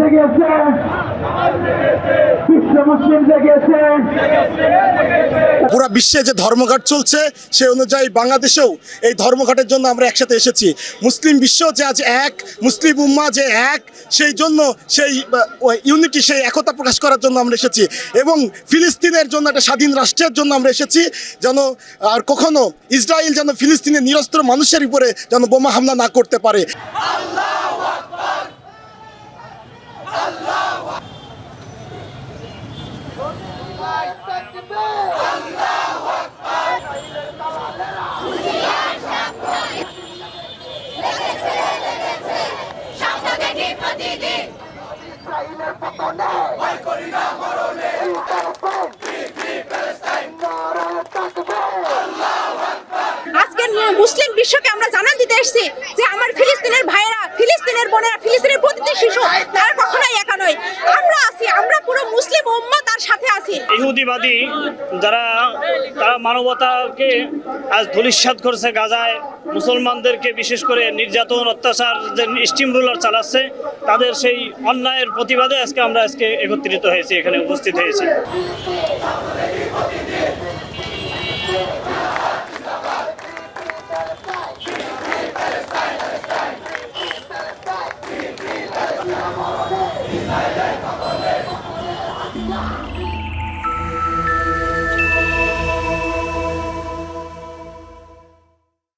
জেগেছে, বিশ্ব মুসলিম জেগেছে। পুরা বিশ্বে যে ধর্মঘট চলছে সে অনুযায়ী বাংলাদেশেও এই ধর্মঘটের জন্য আমরা একসাথে এসেছি। মুসলিম বিশ্ব যে আজ এক, মুসলিম উম্মাহ যে এক, সেই জন্য সেই ইউনিটি, সেই একতা প্রকাশ করার জন্য আমরা এসেছি। এবং ফিলিস্তিনের জন্য একটা স্বাধীন রাষ্ট্রের জন্য আমরা এসেছি, যেন আর কখনো ইসরায়েল যেন ফিলিস্তিনের নিরস্ত্র মানুষের উপরে যেন বোমা হামলা না করতে পারে। আজকের মুসলিম বিশ্বকে আমরা জানান দিতে এসেছি যে আমার ফিলিস্তিনের ভাইয়েরা, ফিলিস্তিনের বোনেরা, ফিলিস্তিনের প্রতিটি শিশু তারা কখনোই একা নয়। আমরা আছি, আমরা পুরো মুসলিম উম্মাহ তার সাথে আছি। ইহুদিবাদী তারা মানবতাকে আজ ধূলিসাৎ করছে, গাজায় মুসলমানদেরকে বিশেষ করে নির্যাতন অত্যাচার যে স্টিম রুলার চালাচ্ছে, তাদের সেই অন্যায়ের প্রতিবাদে আজকে একত্রিত হয়েছি, এখানে উপস্থিত হয়েছি।